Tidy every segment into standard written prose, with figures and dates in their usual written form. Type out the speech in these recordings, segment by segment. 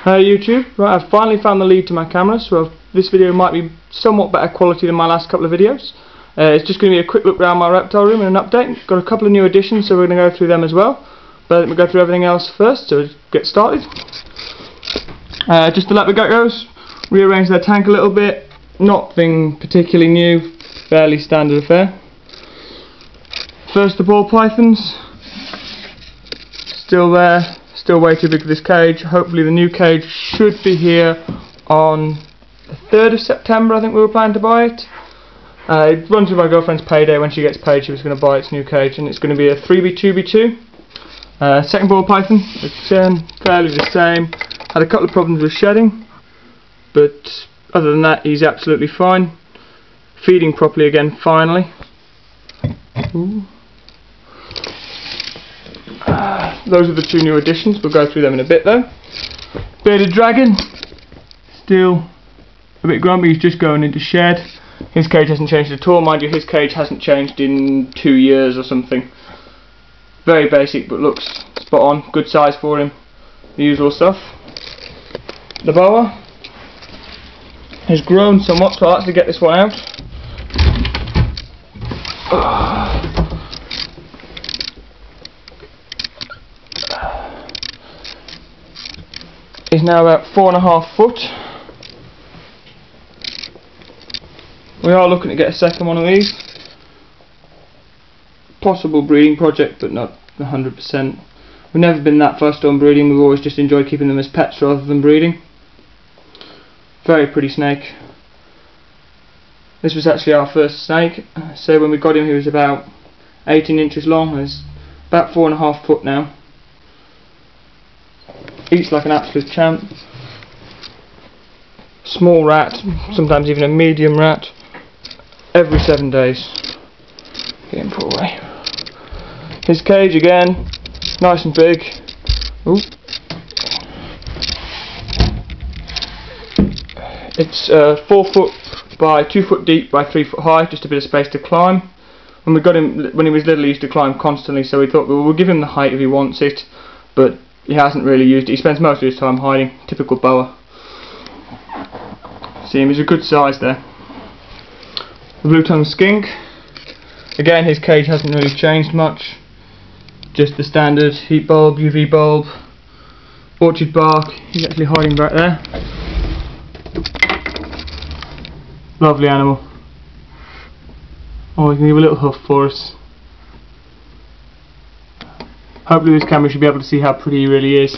Hey YouTube, right, I've finally found the lead to my camera, so this video might be somewhat better quality than my last couple of videos. It's just going to be a quick look around my reptile room and an update. Got a couple of new additions, so we're going to go through them as well. But let me go through everything else first, so let's get started. Just to let the geckos rearrange their tank a little bit. Nothing particularly new, fairly standard affair. First, the ball pythons. Still there. Still way too big for this cage. Hopefully the new cage should be here on the 3rd of September, I think we were planning to buy it. It runs with my girlfriend's payday. When she gets paid she was going to buy its new cage, and it's going to be a 3x2x2. Second ball python, it's fairly the same. Had a couple of problems with shedding, but other than that he's absolutely fine. Feeding properly again finally. Ooh. Those are the two new additions. We'll go through them in a bit though. Bearded dragon, still a bit grumpy, he's just going into shed. His cage hasn't changed at all, mind you, his cage hasn't changed in 2 years or something. Very basic but looks spot on, good size for him, the usual stuff. The boa has grown somewhat, so I'll actually get this one out. Is now about 4.5 foot. We are looking to get a second one of these. Possible breeding project, but not 100%. We've never been that fussed on breeding. We've always just enjoyed keeping them as pets rather than breeding. Very pretty snake. This was actually our first snake. So when we got him he was about 18 inches long. He's about 4.5 foot now. Eats like an absolute champ. Small rat, sometimes even a medium rat, every 7 days. Get him put away. His cage again, nice and big. Ooh. It's 4 foot by 2 foot deep by 3 foot high, just a bit of space to climb. When we got him, when he was little, he used to climb constantly, so we thought, well, we'll give him the height if he wants it, but he hasn't really used it. He spends most of his time hiding. Typical boa. See him, he's a good size there. The blue-tongued skink. Again, his cage hasn't really changed much. Just the standard heat bulb, UV bulb, orchid bark. He's actually hiding right there. Lovely animal. Oh, he can give a little huff for us. Hopefully this camera should be able to see how pretty he really is.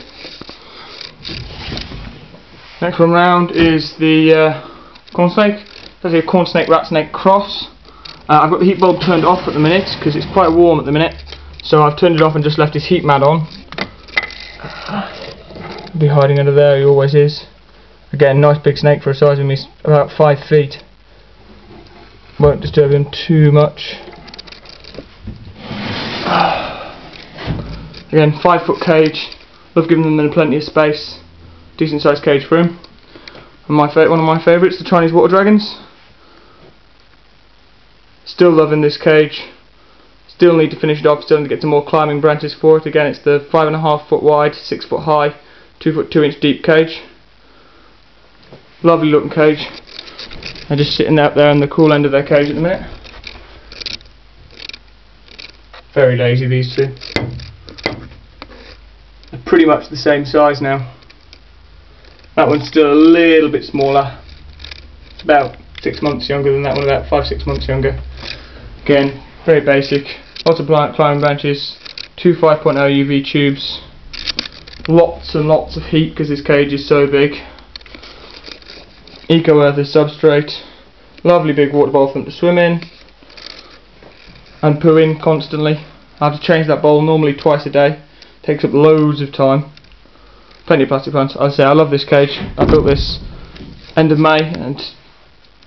Next one round is the corn snake. It's actually a corn snake rat snake cross. I've got the heat bulb turned off at the minute because it's quite warm at the minute, so I've turned it off and just left his heat mat on. He'll be hiding under there, he always is. Again, nice big snake for a size of him. He's about 5 feet. Won't disturb him too much. Again, 5 foot cage. Love giving them plenty of space. Decent sized cage for him. And one of my favourites, the Chinese water dragons. Still loving this cage. Still need to finish it off. Still need to get some more climbing branches for it. Again, it's the 5.5 foot wide, 6 foot high, 2 foot 2 inch deep cage. Lovely looking cage. They're just sitting out there on the cool end of their cage at the minute. Very lazy, these two. They're pretty much the same size now. That one's still a little bit smaller. It's about 6 months younger than that one, about 5-6 months younger. Again, very basic. Lots of climbing branches, 2 5.0 UV tubes. Lots and lots of heat because this cage is so big. Eco Earth is substrate. Lovely big water bowl for them to swim in and poo in constantly. I have to change that bowl normally twice a day. Takes up loads of time. Plenty of plastic plants. I say I love this cage. I built this end of May and it's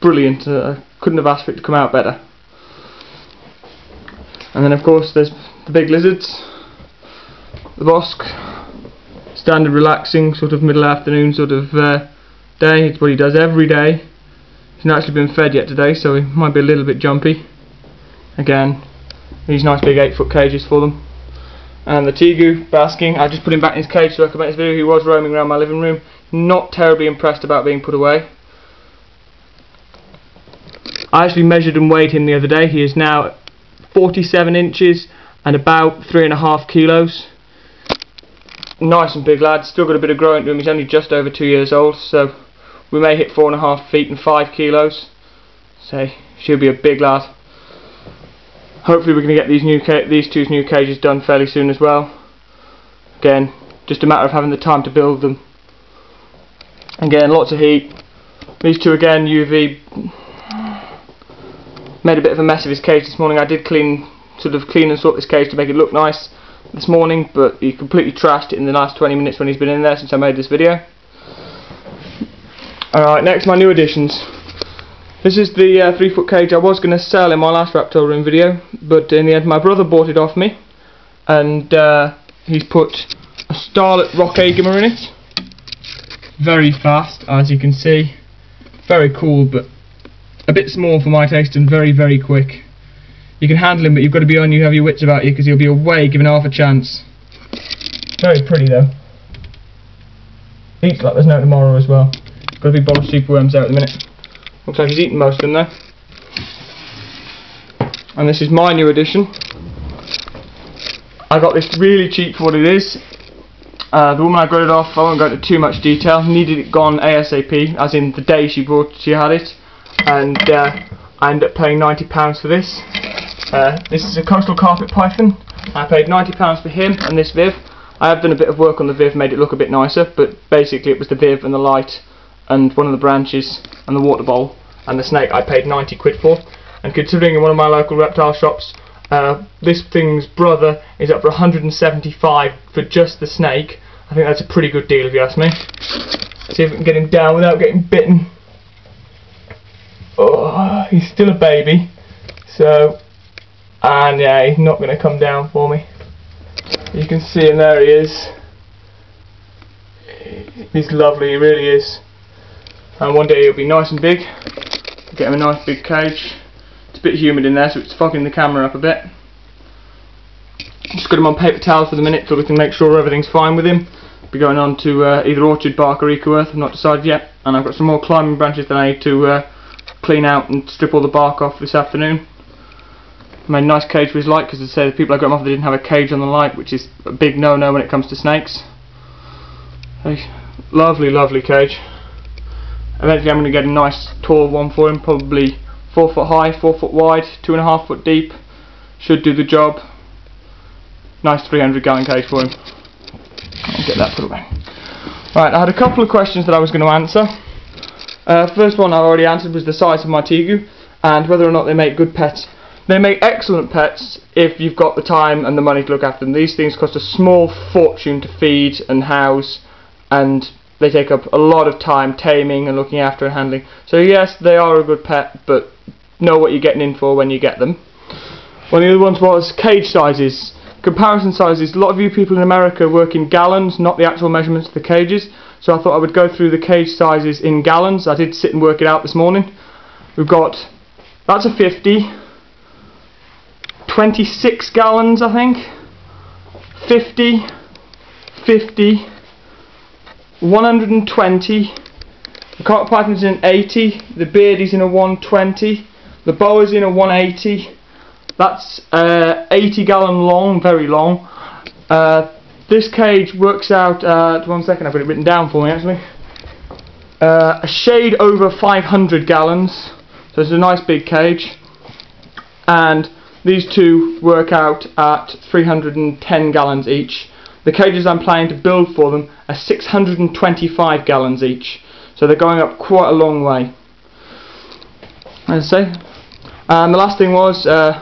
brilliant. I couldn't have asked for it to come out better. And then of course there's the big lizards. The bosque. Standard relaxing sort of middle afternoon sort of day. It's what he does every day. He's not actually been fed yet today, so he might be a little bit jumpy. Again, these nice big 8 foot cages for them. And the Tegu basking, I just put him back in his cage so I could make this video. He was roaming around my living room, not terribly impressed about being put away. I actually measured and weighed him the other day. He is now 47 inches and about 3.5 kilos. Nice and big lad, still got a bit of growing to him. He's only just over 2 years old, so we may hit 4.5 feet and 5 kilos. So she'll be a big lad. Hopefully we're going to get these two new cages done fairly soon as well. Again, just a matter of having the time to build them. Again, lots of heat. These two again, UV. Made a bit of a mess of his cage this morning. I did clean and sort this cage to make it look nice this morning, but he completely trashed it in the last 20 minutes when he's been in there since I made this video. Alright, next my new additions. This is the 3-foot cage I was going to sell in my last reptile room video, but in the end my brother bought it off me, and he's put a starlet rock agamer in it. Very fast, as you can see. Very cool, but a bit small for my taste and very, very quick. You can handle him, but you've got to be on you, have your wits about you, because he'll be away given half a chance. Very pretty though. Eats like there's no tomorrow as well. Got a big bowl of superworms there at the minute. Looks like he's eaten most of them though. And this is my new addition. I got this really cheap for what it is. The woman I got it off, I won't go into too much detail, needed it gone ASAP, as in the day she had it. And I ended up paying £90 for this. This is a coastal carpet python. I paid £90 for him and this viv. I have done a bit of work on the viv, made it look a bit nicer, but basically it was the viv and the light and one of the branches and the water bowl and the snake I paid 90 quid for. And considering in one of my local reptile shops this thing's brother is up for 175 for just the snake, I think that's a pretty good deal if you ask me. See if we can get him down without getting bitten. Oh, he's still a baby, so, and yeah, he's not going to come down for me. You can see him, there he is. He's lovely, he really is. And one day he'll be nice and big. Get him a nice big cage. It's a bit humid in there, so it's fogging the camera up a bit. Just got him on paper towels for the minute so we can make sure everything's fine with him. Be going on to either Orchard Bark or Ecoearth, I've not decided yet. And I've got some more climbing branches that I need to clean out and strip all the bark off this afternoon. I made a nice cage for his light, because as I say, the people I got him off, they didn't have a cage on the light, which is a big no-no when it comes to snakes. Lovely, lovely cage. Eventually I'm going to get a nice tall one for him, probably 4 foot high, 4 foot wide, 2.5 foot deep. Should do the job. Nice 300-gallon cage for him. I'll get that put away. Right, I had a couple of questions that I was going to answer. First one I already answered was the size of my Tegu and whether or not they make good pets. They make excellent pets if you've got the time and the money to look after them. These things cost a small fortune to feed and house, and they take up a lot of time taming and looking after and handling. So yes, they are a good pet, but know what you're getting in for when you get them. One of the other ones was cage sizes. Comparison sizes. A lot of you people in America work in gallons, not the actual measurements of the cages. So I thought I would go through the cage sizes in gallons. I did sit and work it out this morning. We've got, that's a 50, 26 gallons I think, 50, 50, 120, the carpet python's in 80, the beardie's in a 120, the boa's in a 180, that's 80 gallon long, very long. This cage works out, 1 second, I've got it written down for me actually, a shade over 500 gallons, so it's a nice big cage, and these two work out at 310 gallons each. The cages I'm planning to build for them are 625 gallons each, so they're going up quite a long way. As I say, the last thing was, I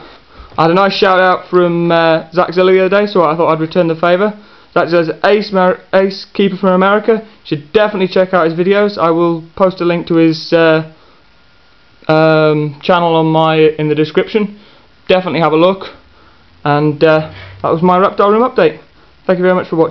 had a nice shout out from Zach Zilla the other day, so I thought I'd return the favour. Zach Zilla's ace keeper from America. You should definitely check out his videos. I will post a link to his channel in the description. Definitely have a look. And that was my reptile room update. Thank you very much for watching.